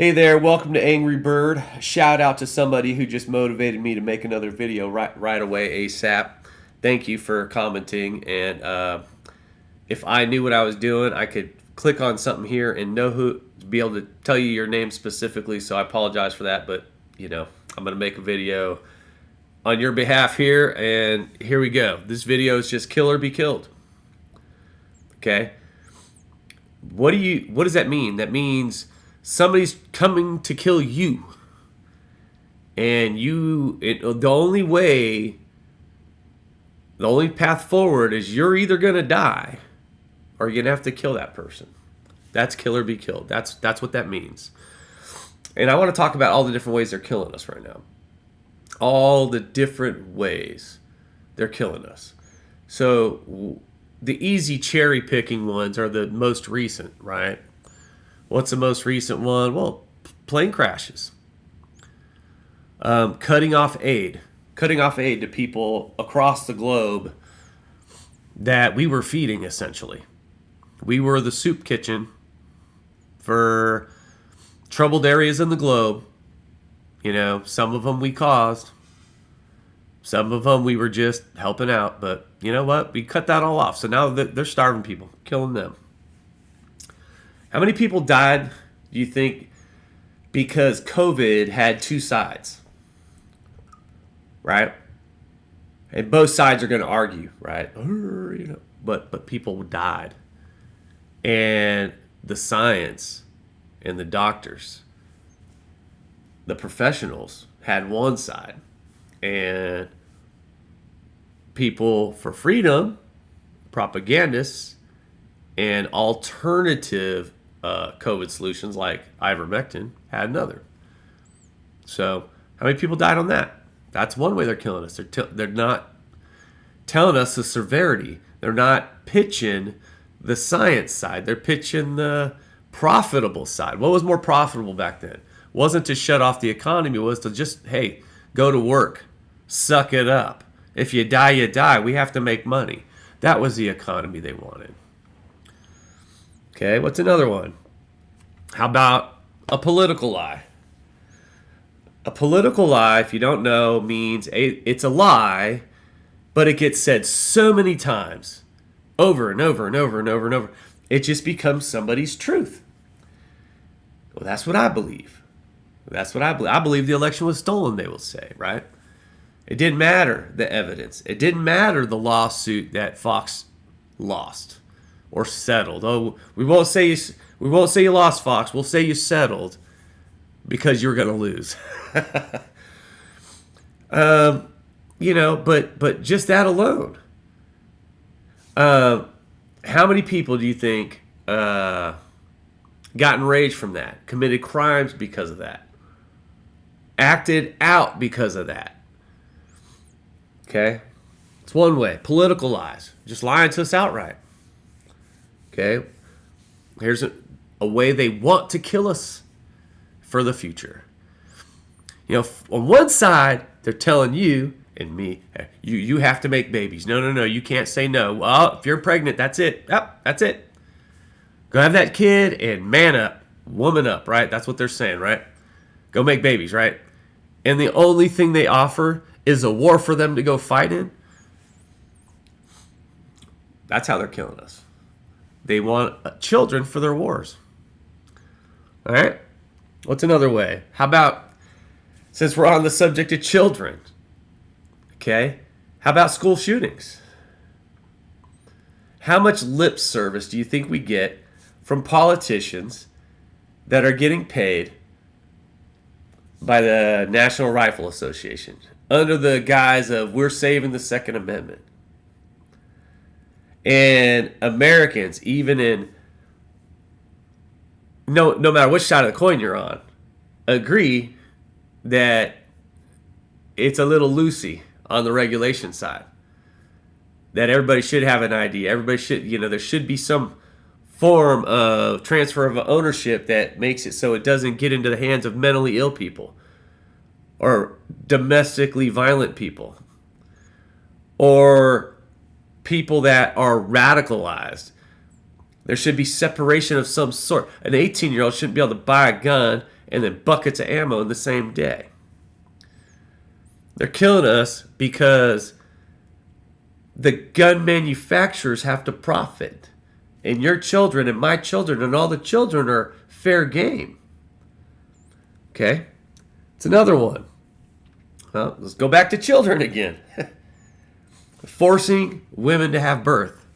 Hey there, welcome to Angry Bird. Shout out to somebody who just motivated me to make another video right away ASAP. Thank you for commenting. And if I knew what I was doing, I could click on something here and know who, be able to tell you your name specifically. So I apologize for that, but I'm gonna make a video on your behalf here, and here we go. This video is just kill or be killed. Okay. What does that mean? That means somebody's coming to kill you, and the only path forward is you're either gonna die or you're gonna have to kill that person. That's kill or be killed. That's what that means. And I want to talk about all the different ways they're killing us right now. All the different ways they're killing us. So the easy cherry picking ones are the most recent, right? What's the most recent one? Well, plane crashes. Cutting off aid to people across the globe that we were feeding, essentially. We were the soup kitchen for troubled areas in the globe. Some of them we caused. Some of them we were just helping out. But you know what? We cut that all off. So now they're starving people, killing them. How many people died, do you think, because COVID had two sides? Right? And both sides are going to argue, right? But people died. And the science and the doctors, the professionals, had one side. And people for freedom, propagandists, and alternative COVID solutions like ivermectin had another. So how many people died on that? That's one way they're killing us. They're not telling us the severity. They're not pitching the science side. They're pitching the profitable side. What was more profitable back then? Wasn't to shut off the economy. It was to just, hey, go to work. Suck it up. If you die, you die. We have to make money. That was the economy they wanted. Okay, what's another one? How about a political lie? A political lie, if you don't know, means it's a lie, but it gets said so many times, over and over and over and over and over, it just becomes somebody's truth. Well, that's what I believe. I believe the election was stolen, they will say, right? It didn't matter the evidence. It didn't matter the lawsuit that Fox lost or settled. Oh, we won't say you lost, Fox. We'll say you settled because you're going to lose. But just that alone. How many people do you think got enraged from that? Committed crimes because of that? Acted out because of that? Okay? It's one way. Political lies. Just lying to us outright. Okay? Here's a way they want to kill us for the future. On one side, they're telling you and me, hey, you have to make babies. No, you can't say no. Well, if you're pregnant, that's it. Yep, that's it. Go have that kid and man up, woman up, right? That's what they're saying, right? Go make babies, right? And the only thing they offer is a war for them to go fight in. That's how they're killing us. They want children for their wars. All right? What's another way? How about, since we're on the subject of children, okay, how about school shootings? How much lip service do you think we get from politicians that are getting paid by the National Rifle Association under the guise of we're saving the Second Amendment? And Americans, even in no matter which side of the coin you're on, agree that it's a little loosey on the regulation side. That everybody should have an ID. Everybody should, there should be some form of transfer of ownership that makes it so it doesn't get into the hands of mentally ill people or domestically violent people or people that are radicalized. There should be separation of some sort. An 18-year-old shouldn't be able to buy a gun and then buckets of ammo in the same day. They're killing us because the gun manufacturers have to profit. And your children and my children and all the children are fair game. Okay? It's another one. Well, let's go back to children again. Forcing women to have birth.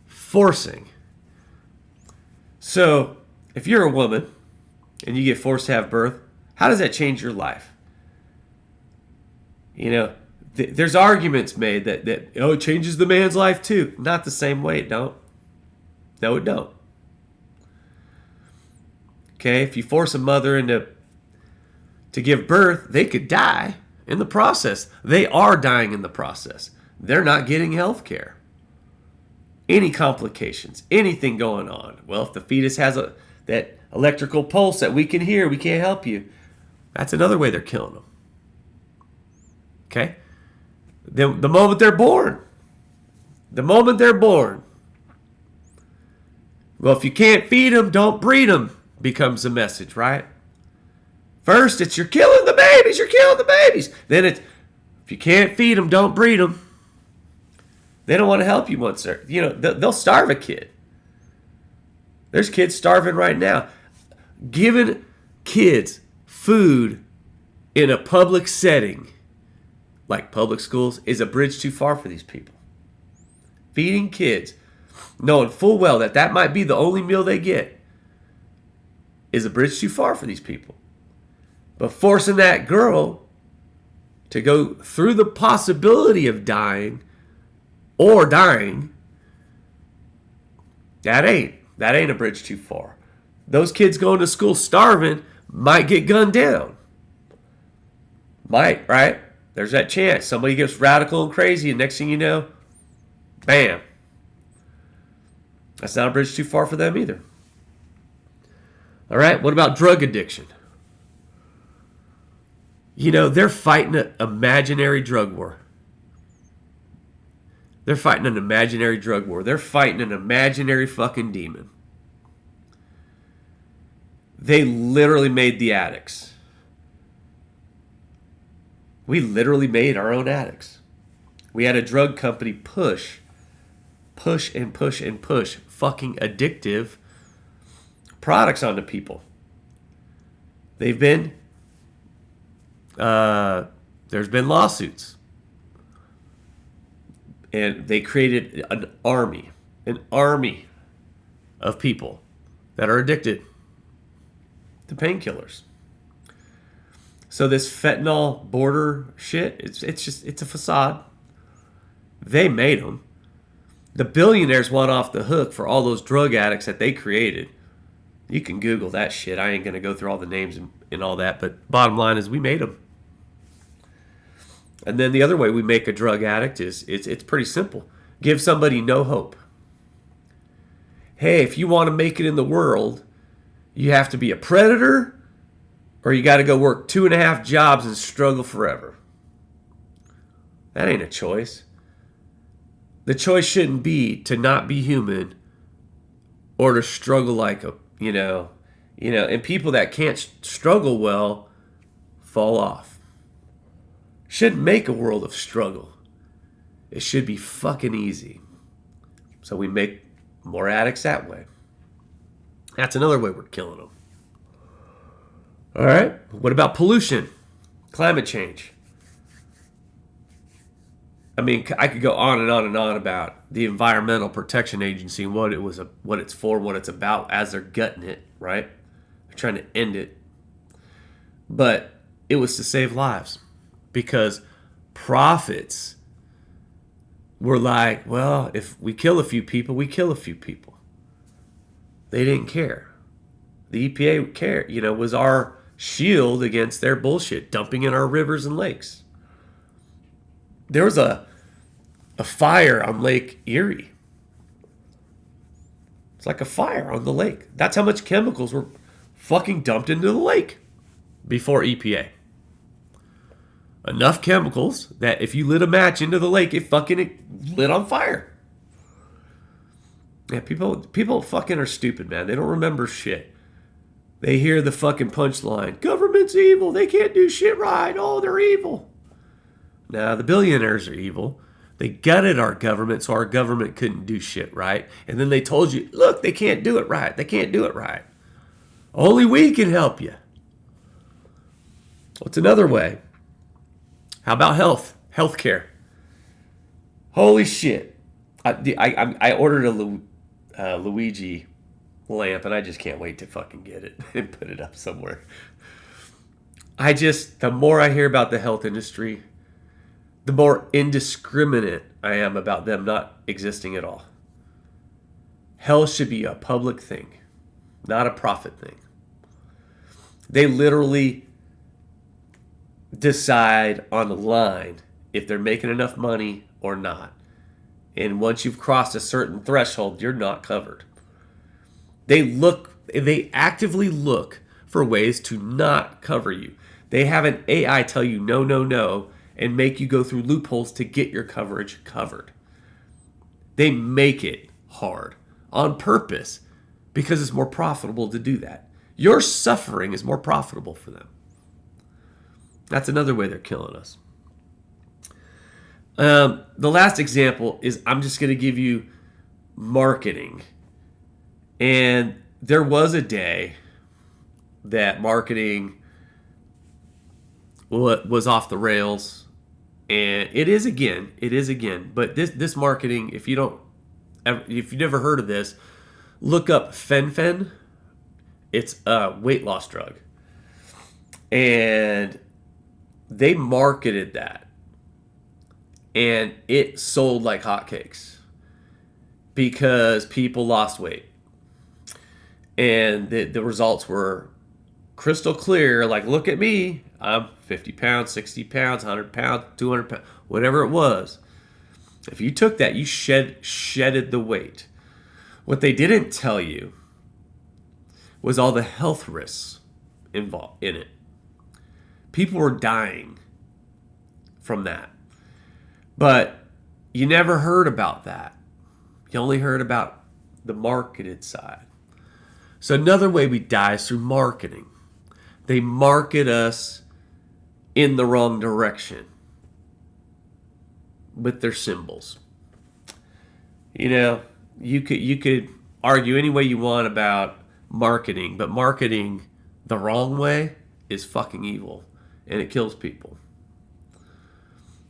Forcing. So, if you're a woman and you get forced to have birth, how does that change your life? You know, there's arguments made that it changes the man's life too. Not the same way, it don't. No, it don't. Okay, if you force a mother to give birth, they could die in the process. They are dying in the process. They're not getting health care. Any complications, anything going on. Well, if the fetus has that electrical pulse that we can hear, we can't help you. That's another way they're killing them. Okay? The moment they're born. The moment they're born. Well, if you can't feed them, don't breed them, becomes the message, right? First, it's you're killing the babies, you're killing the babies. Then it's, if you can't feed them, don't breed them. They don't want to help you once they're, they'll starve a kid. There's kids starving right now. Giving kids food in a public setting, like public schools, is a bridge too far for these people. Feeding kids, knowing full well that might be the only meal they get, is a bridge too far for these people. But forcing that girl to go through the possibility of dying, that ain't a bridge too far. Those kids going to school starving might get gunned down. Might, right? There's that chance. Somebody gets radical and crazy, and next thing you know, bam. That's not a bridge too far for them either. All right, what about drug addiction? They're fighting an imaginary drug war. They're fighting an imaginary drug war. They're fighting an imaginary fucking demon. They literally made the addicts. We literally made our own addicts. We had a drug company push fucking addictive products onto people. There's been lawsuits. And they created an army of people that are addicted to painkillers. So this fentanyl border shit, it's a facade. They made them. The billionaires want off the hook for all those drug addicts that they created. You can Google that shit. I ain't going to go through all the names and all that, but bottom line is we made them. And then the other way we make a drug addict is it's pretty simple. Give somebody no hope. Hey, if you want to make it in the world, you have to be a predator, or you got to go work 2.5 jobs and struggle forever. That ain't a choice. The choice shouldn't be to not be human or to struggle like and people that can't struggle well fall off. Shouldn't make a world of struggle. It should be fucking easy. So we make more addicts that way. That's another way we're killing them. All right. What about pollution? Climate change. I mean, I could go on and on and on about the Environmental Protection Agency and what it's for, what it's about as they're gutting it, right? They're trying to end it. But it was to save lives. Because prophets were like, well, if we kill a few people, we kill a few people. They didn't care. The EPA cared, was our shield against their bullshit, dumping in our rivers and lakes. There was a fire on Lake Erie. It's like a fire on the lake. That's how much chemicals were fucking dumped into the lake before EPA. Enough chemicals that if you lit a match into the lake, it lit on fire. Yeah, people fucking are stupid, man. They don't remember shit. They hear the fucking punchline. Government's evil. They can't do shit right. Oh, they're evil. Now, the billionaires are evil. They gutted our government so our government couldn't do shit right. And then they told you, look, they can't do it right. They can't do it right. Only we can help you. What's another way? How about health? Healthcare. Holy shit. I ordered a Luigi lamp, and I just can't wait to fucking get it and put it up somewhere. The more I hear about the health industry, the more indiscriminate I am about them not existing at all. Health should be a public thing, not a profit thing. They literally decide on the line if they're making enough money or not. And once you've crossed a certain threshold, you're not covered. They actively look for ways to not cover you. They have an AI tell you no, no, no, and make you go through loopholes to get your coverage covered. They make it hard on purpose because it's more profitable to do that. Your suffering is more profitable for them. That's another way they're killing us. The last example is I'm just going to give you marketing. And there was a day that marketing was off the rails. And it is again. But this marketing, if you've never heard of this, look up Fen-Phen. It's a weight loss drug. And they marketed that. And it sold like hotcakes because people lost weight. And the results were crystal clear. Like, look at me. I'm 50 pounds, 60 pounds, 100 pounds, 200 pounds, whatever it was. If you took that, you shedded the weight. What they didn't tell you was all the health risks involved in it. People were dying from that. But you never heard about that. You only heard about the marketed side. So another way we die is through marketing. They market us in the wrong direction with their symbols. You know, you could argue any way you want about marketing, but marketing the wrong way is fucking evil, and it kills people.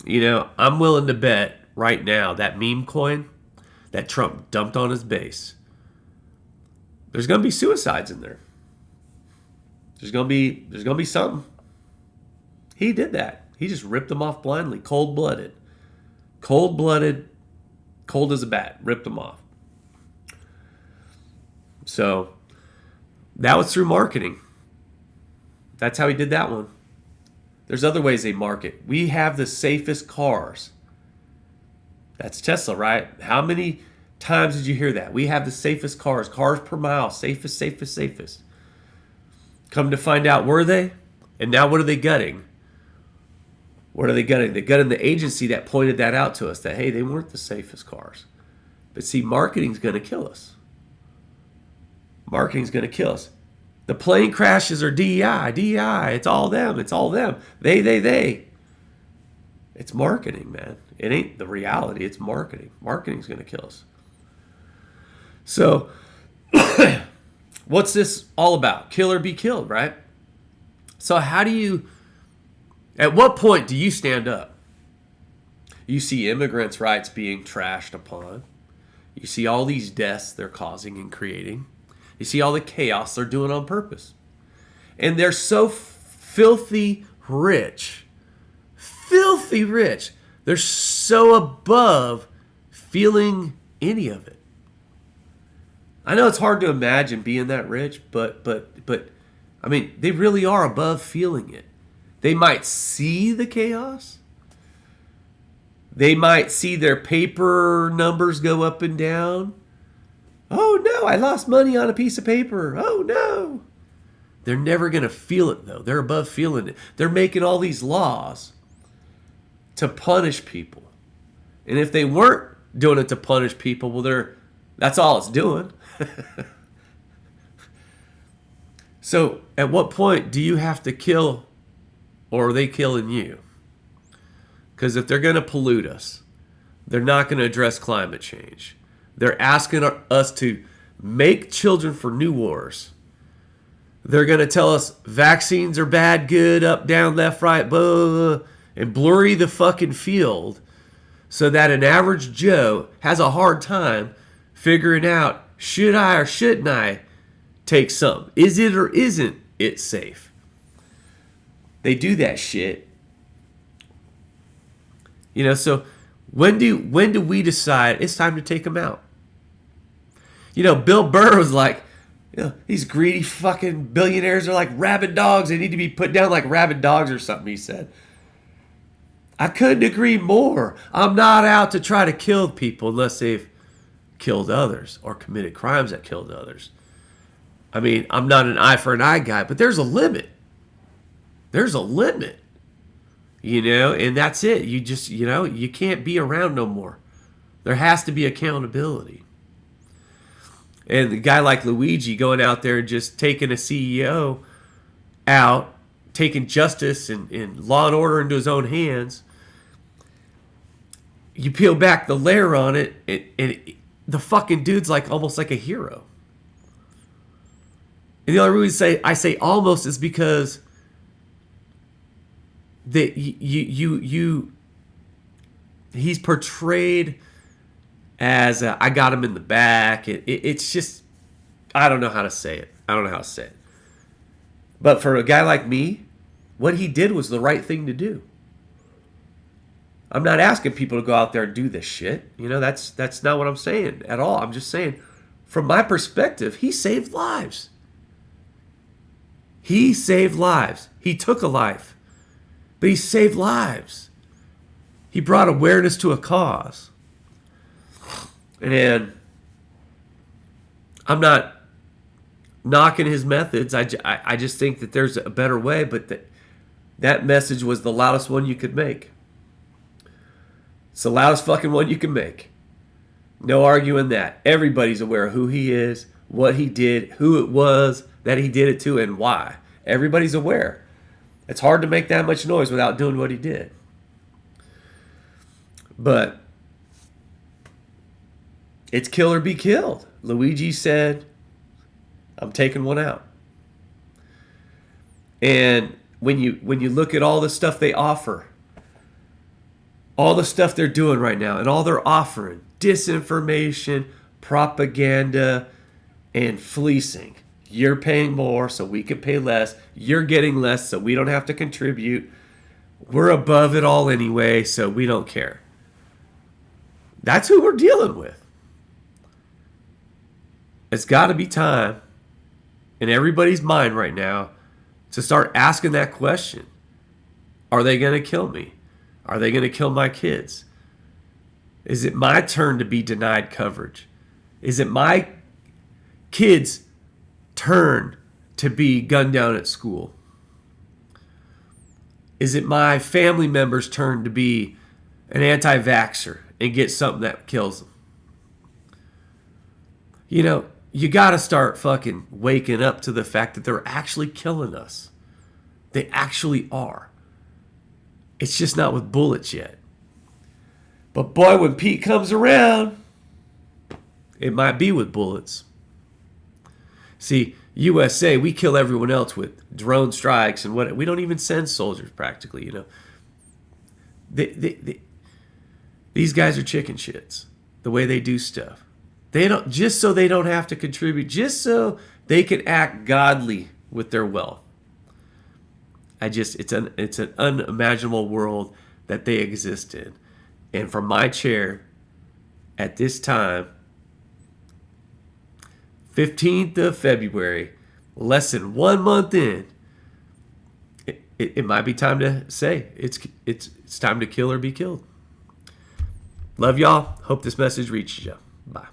You know, I'm willing to bet right now that meme coin that Trump dumped on his base, there's going to be suicides in there. There's going to be something. He did that. He just ripped them off blindly, cold-blooded. Cold-blooded, cold as a bat, ripped them off. So that was through marketing. That's how he did that one. There's other ways they market. We have the safest cars. That's Tesla, right? How many times did you hear that? We have the safest cars. Cars per mile. Safest, safest, safest. Come to find out, were they? And now what are they gutting? What are they gutting? They're gutting the agency that pointed that out to us, that, hey, they weren't the safest cars. But see, marketing's going to kill us. Marketing's going to kill us. The plane crashes are DEI. It's all them. It's all them. They. It's marketing, man. It ain't the reality. It's marketing. Marketing's going to kill us. So, what's this all about? Kill or be killed, right? So at what point do you stand up? You see immigrants' rights being trashed upon. You see all these deaths they're causing and creating. You see all the chaos they're doing on purpose. And they're so filthy rich. Filthy rich. They're so above feeling any of it. I know it's hard to imagine being that rich, but I mean, they really are above feeling it. They might see the chaos. They might see their paper numbers go up and down. Oh no, I lost money on a piece of paper. Oh no. They're never going to feel it though. They're above feeling it. They're making all these laws to punish people. And if they weren't doing it to punish people, well, that's all it's doing. So at what point do you have to kill, or are they killing you? Because if they're going to pollute us, they're not going to address climate change. They're asking us to make children for new wars. They're going to tell us vaccines are bad, good, up, down, left, right, blah, blah, blah, and blurry the fucking field so that an average Joe has a hard time figuring out, should I or shouldn't I take some? Is it or isn't it safe? They do that shit. So when do we decide it's time to take them out? Bill Burr was like, these greedy fucking billionaires are like rabid dogs. They need to be put down like rabid dogs or something, he said. I couldn't agree more. I'm not out to try to kill people unless they've killed others or committed crimes that killed others. I mean, I'm not an eye for an eye guy, but there's a limit. There's a limit. And that's it. You just, you can't be around no more. There has to be accountability. And the guy like Luigi going out there and just taking a CEO out, taking justice and law and order into his own hands, you peel back the layer on it, and the fucking dude's like almost like a hero. And the only reason I say almost is because that he's portrayed as I got him in the back. It's just, I don't know how to say it. But for a guy like me, what he did was the right thing to do. I'm not asking people to go out there and do this shit. That's not what I'm saying at all. I'm just saying, from my perspective, he saved lives. He saved lives. He took a life, but he saved lives. He brought awareness to a cause. And I'm not knocking his methods. I just think that there's a better way, but that message was the loudest one you could make. It's the loudest fucking one you can make. No arguing that. Everybody's aware of who he is, what he did, who it was that he did it to, and why. Everybody's aware. It's hard to make that much noise without doing what he did. But it's kill or be killed. Luigi said, I'm taking one out. And when you look at all the stuff they offer, all the stuff they're doing right now, and all they're offering, disinformation, propaganda, and fleecing. You're paying more so we can pay less. You're getting less so we don't have to contribute. We're above it all anyway, so we don't care. That's who we're dealing with. It's got to be time in everybody's mind right now to start asking that question. Are they going to kill me? Are they going to kill my kids? Is it my turn to be denied coverage? Is it my kids' turn to be gunned down at school? Is it my family member's turn to be an anti-vaxxer and get something that kills them? You got to start fucking waking up to the fact that they're actually killing us. They actually are. It's just not with bullets yet. But boy, when Pete comes around, it might be with bullets. See, USA, we kill everyone else with drone strikes and what. We don't even send soldiers practically, These guys are chicken shits, the way they do stuff. They don't, just so they don't have to contribute, just so they can act godly with their wealth. It's an unimaginable world that they exist in. And from my chair, at this time, 15th of February, less than 1 month in, it might be time to say it's time to kill or be killed. Love y'all. Hope this message reaches you. Bye.